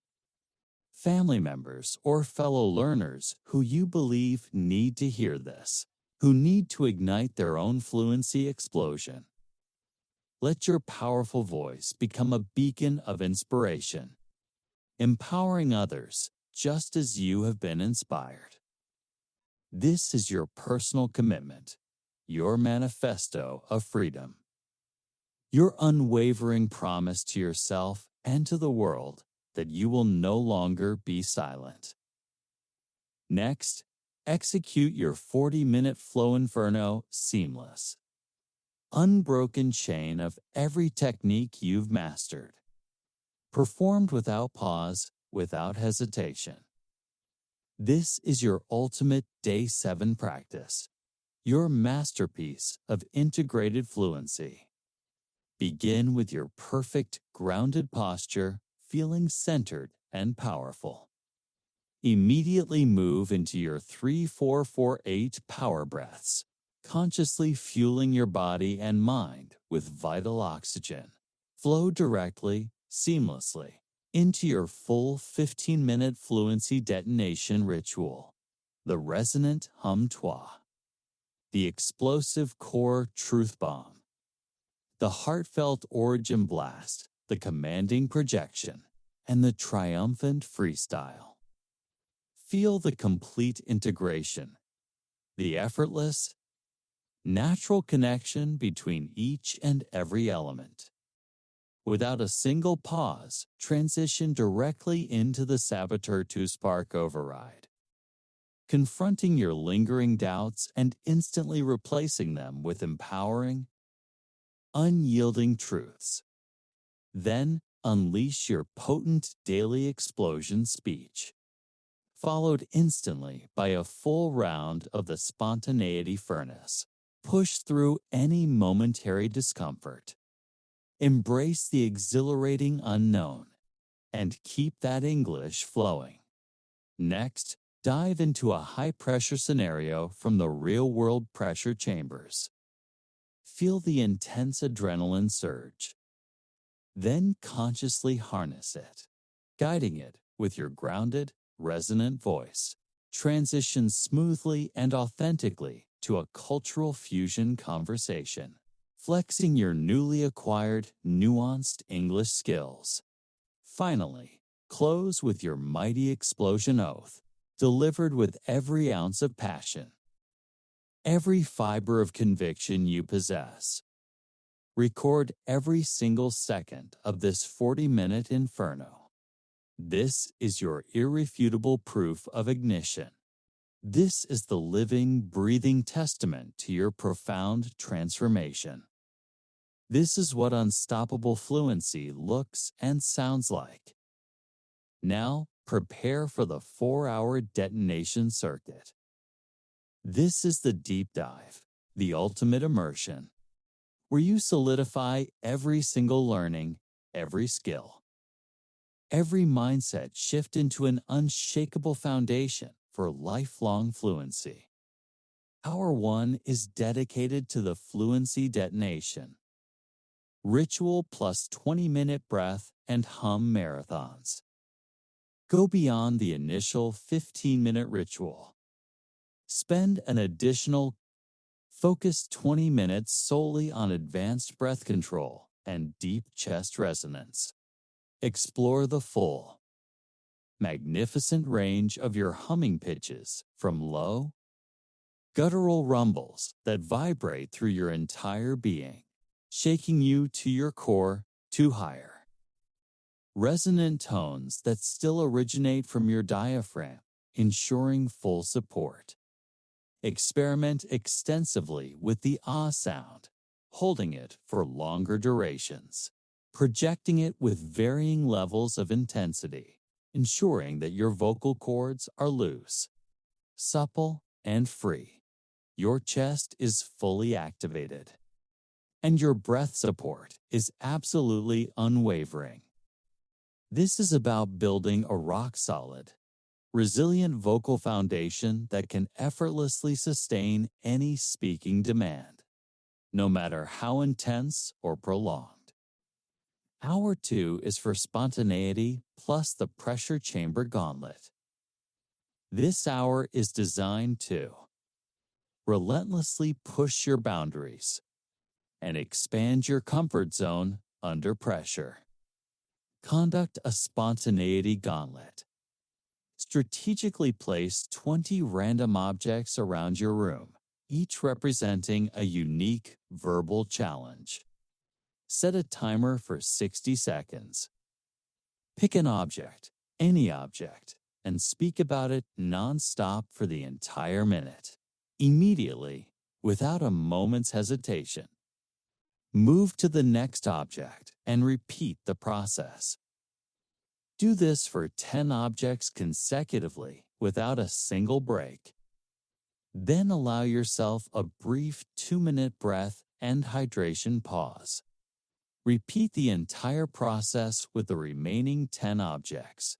family members, or fellow learners who you believe need to hear this, who need to ignite their own fluency explosion. Let your powerful voice become a beacon of inspiration, empowering others just as you have been inspired. This is your personal commitment, your manifesto of freedom, your unwavering promise to yourself and to the world that you will no longer be silent. Next, execute your 40-minute flow inferno seamless. Unbroken chain of every technique you've mastered, performed without pause, without hesitation. This is your ultimate Day 7 practice, your masterpiece of integrated fluency. Begin with your perfect grounded posture, feeling centered and powerful. Immediately move into your 3-4-4-8 power breaths, consciously fueling your body and mind with vital oxygen. Flow directly, seamlessly, into your full 15-minute fluency detonation ritual, the resonant hum-toi, the explosive core truth bomb, the heartfelt origin blast, the commanding projection, and the triumphant freestyle. Feel the complete integration, the effortless, natural connection between each and every element. Without a single pause, transition directly into the Saboteur-to-Spark override, confronting your lingering doubts and instantly replacing them with empowering, unyielding truths. Then unleash your potent daily explosion speech, followed instantly by a full round of the Spontaneity Furnace. Push through any momentary discomfort. Embrace the exhilarating unknown and keep that English flowing. Next, dive into a high-pressure scenario from the real-world pressure chambers. Feel the intense adrenaline surge. Then consciously harness it, guiding it with your grounded, resonant voice. Transition smoothly and authentically to a cultural fusion conversation, flexing your newly acquired, nuanced English skills. Finally, close with your mighty explosion oath, delivered with every ounce of passion, every fiber of conviction you possess. Record every single second of this 40-minute inferno. This is your irrefutable proof of ignition. This is the living, breathing testament to your profound transformation. This is what unstoppable fluency looks and sounds like. Now, prepare for the 4-hour detonation circuit. This is the deep dive, the ultimate immersion, where you solidify every single learning, every skill, every mindset shift into an unshakable foundation for lifelong fluency. Hour 1 is dedicated to the fluency detonation. Ritual plus 20-minute breath and hum marathons. Go beyond the initial 15-minute ritual. Spend an additional focused 20 minutes solely on advanced breath control and deep chest resonance. Explore the full, magnificent range of your humming pitches, from low, guttural rumbles that vibrate through your entire being, shaking you to your core, to higher, resonant tones that still originate from your diaphragm, ensuring full support. Experiment extensively with the ah sound, holding it for longer durations, projecting it with varying levels of intensity, ensuring that your vocal cords are loose, supple, and free. Your chest is fully activated, and your breath support is absolutely unwavering. This is about building a rock-solid, resilient vocal foundation that can effortlessly sustain any speaking demand, no matter how intense or prolonged. Hour 2 is for spontaneity plus the pressure chamber gauntlet. This hour is designed to relentlessly push your boundaries and expand your comfort zone under pressure. Conduct a spontaneity gauntlet. Strategically place 20 random objects around your room, each representing a unique verbal challenge. Set a timer for 60 seconds. Pick an object, any object, and speak about it non-stop for the entire minute. Immediately, without a moment's hesitation. Move to the next object and repeat the process. Do this for 10 objects consecutively without a single break. Then allow yourself a brief 2-minute breath and hydration pause. Repeat the entire process with the remaining 10 objects.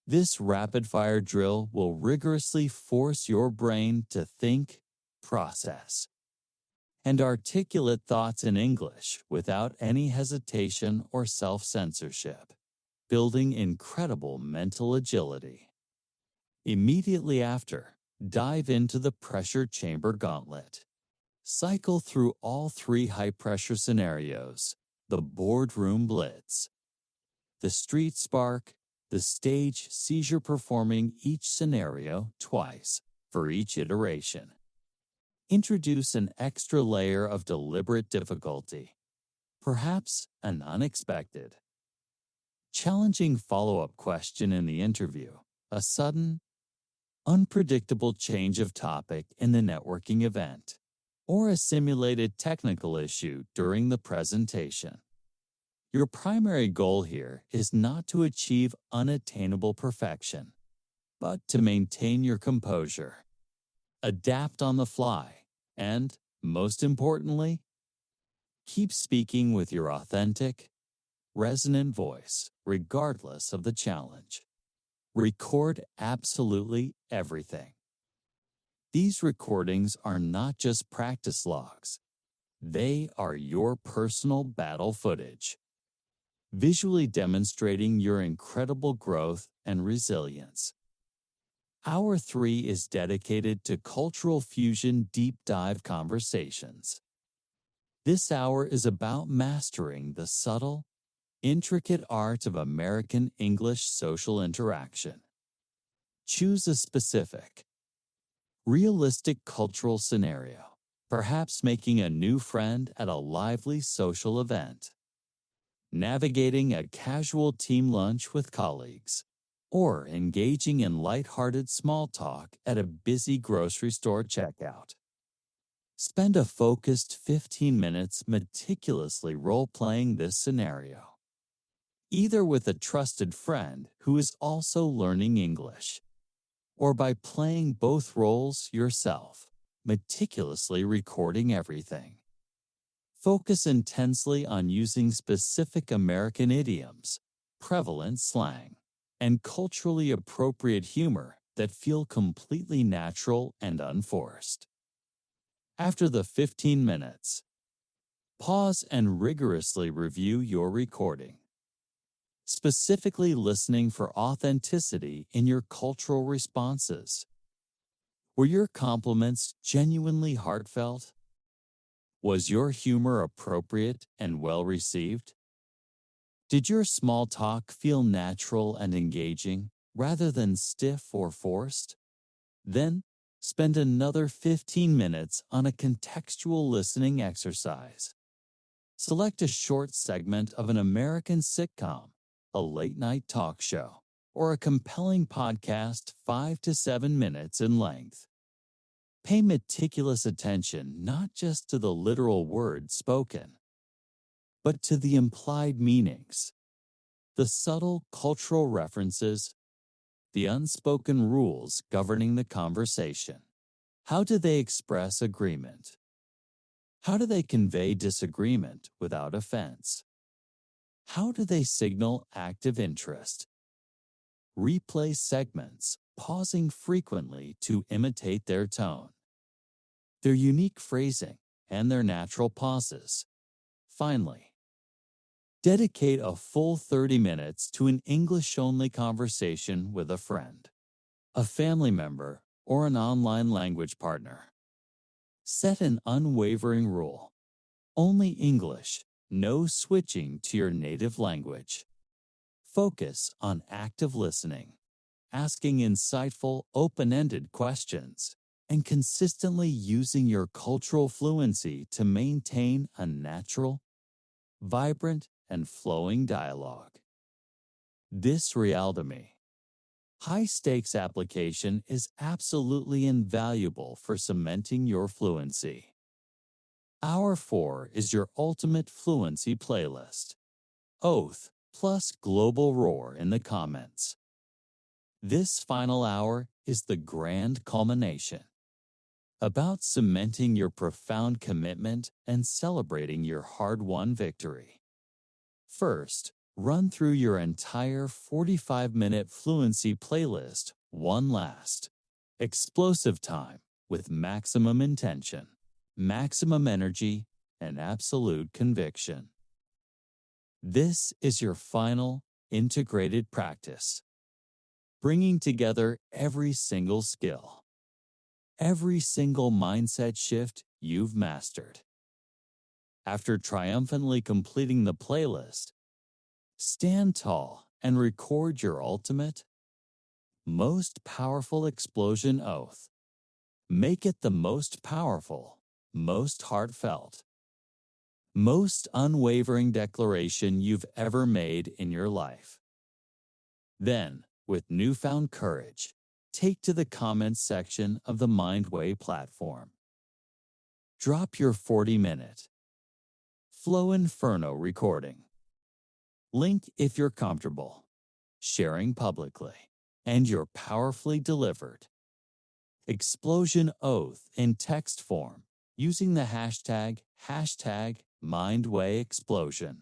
This rapid-fire drill will rigorously force your brain to think, process, and articulate thoughts in English without any hesitation or self-censorship, building incredible mental agility. Immediately after, dive into the pressure chamber gauntlet. Cycle through all 3 high-pressure scenarios: the boardroom blitz, the street spark, the stage seizure, performing each scenario twice for each iteration. Introduce an extra layer of deliberate difficulty, perhaps an unexpected, challenging follow-up question in the interview, a sudden, unpredictable change of topic in the networking event, or a simulated technical issue during the presentation. Your primary goal here is not to achieve unattainable perfection, but to maintain your composure, adapt on the fly, and, most importantly, keep speaking with your authentic, resonant voice, regardless of the challenge. Record absolutely everything. These recordings are not just practice logs. They are your personal battle footage, visually demonstrating your incredible growth and resilience. Hour 3 is dedicated to cultural fusion deep dive conversations. This hour is about mastering the subtle, intricate art of American English social interaction. Choose a specific, realistic cultural scenario, perhaps making a new friend at a lively social event, navigating a casual team lunch with colleagues, or engaging in lighthearted small talk at a busy grocery store checkout. Spend a focused 15 minutes meticulously role-playing this scenario, either with a trusted friend who is also learning English, or by playing both roles yourself, meticulously recording everything. Focus intensely on using specific American idioms, prevalent slang, and culturally appropriate humor that feel completely natural and unforced. After the 15 minutes, pause and rigorously review your recording. specifically listening for authenticity in your cultural responses. Were your compliments genuinely heartfelt? Was your humor appropriate and well received? Did your small talk feel natural and engaging rather than stiff or forced? Then, spend another 15 minutes on a contextual listening exercise. Select a short segment of an American sitcom, a late-night talk show, or a compelling podcast 5 to 7 minutes in length. Pay meticulous attention not just to the literal words spoken, but to the implied meanings, the subtle cultural references, the unspoken rules governing the conversation. How do they express agreement? How do they convey disagreement without offense? How do they signal active interest? Replay segments, pausing frequently to imitate their tone, their unique phrasing, and their natural pauses. Finally, dedicate a full 30 minutes to an English-only conversation with a friend, a family member, or an online language partner. Set an unwavering rule: only English, no switching to your native language. Focus on active listening, asking insightful, open-ended questions, and consistently using your cultural fluency to maintain a natural, vibrant, and flowing dialogue. This reality, high-stakes application is absolutely invaluable for cementing your fluency. Hour 4 is your ultimate fluency playlist. Oath plus global roar in the comments. This final hour is the grand culmination, about cementing your profound commitment and celebrating your hard-won victory. First, run through your entire 45-minute fluency playlist one last. Explosive time with maximum intention, maximum energy, and absolute conviction. This is your final integrated practice, bringing together every single skill, every single mindset shift you've mastered. After triumphantly completing the playlist, stand tall and record your ultimate, most powerful explosion oath. Make it the most powerful, most heartfelt, most unwavering declaration you've ever made in your life. Then, with newfound courage, take to the comments section of the Mindway platform. Drop your 40-minute Flow Inferno recording. Link if you're comfortable sharing publicly, and you're powerfully delivered. Explosion oath in text form using the hashtag #MindwayExplosion.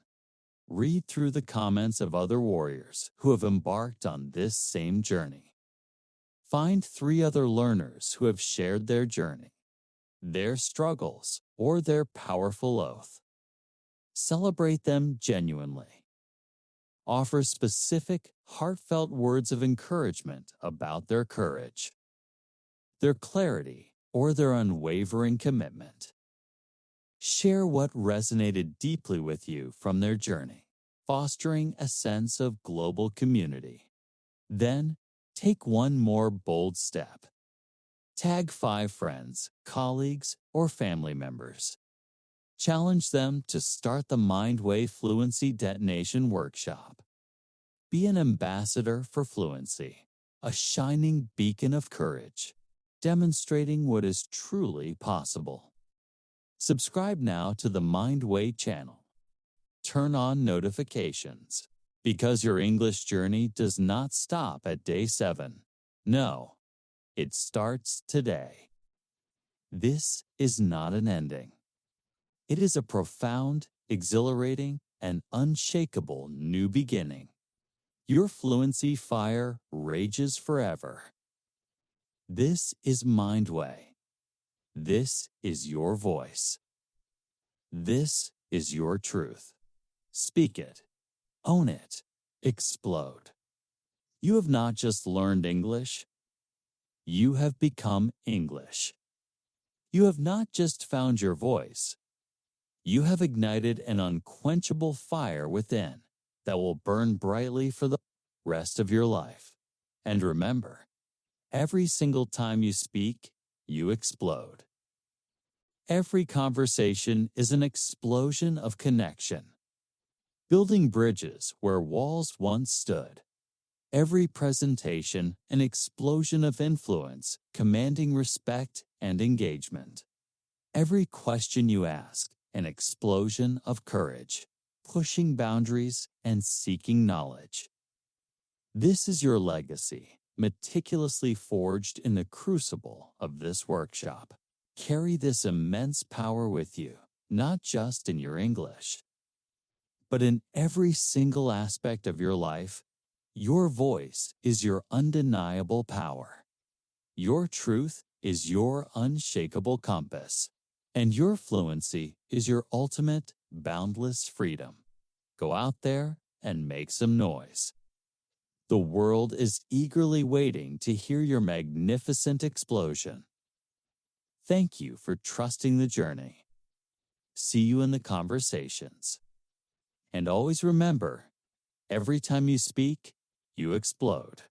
Read through the comments of other warriors who have embarked on this same journey. Find 3 other learners who have shared their journey, their struggles, or their powerful oath. Celebrate them genuinely. Offer specific, heartfelt words of encouragement about their courage, their clarity, or their unwavering commitment. Share what resonated deeply with you from their journey, fostering a sense of global community. Then, take one more bold step. Tag 5 friends, colleagues, or family members. Challenge them to start the Mindway Fluency Detonation Workshop. Be an ambassador for fluency, a shining beacon of courage, demonstrating what is truly possible. Subscribe now to the Mindway channel. Turn on notifications, because your English journey does not stop at day 7. No, it starts today. This is not an ending. It is a profound, exhilarating, and unshakable new beginning. Your fluency fire rages forever. This is Mindway. This is your voice. This is your truth. Speak it. Own it. explode. You have not just learned English, you have become English. You have not just found your voice, you have ignited an unquenchable fire within that will burn brightly for the rest of your life. And remember, every single time you speak, you explode. Every conversation is an explosion of connection, building bridges where walls once stood. Every presentation, an explosion of influence, commanding respect and engagement. Every question you ask, an explosion of courage, pushing boundaries and seeking knowledge. This is your legacy, meticulously forged in the crucible of this workshop. Carry this immense power with you, not just in your English, but in every single aspect of your life. Your voice is your undeniable power. Your truth is your unshakable compass. And your fluency is your ultimate, boundless freedom. Go out there and make some noise. The world is eagerly waiting to hear your magnificent explosion. Thank you for trusting the journey. See you in the conversations. And always remember, every time you speak, you explode.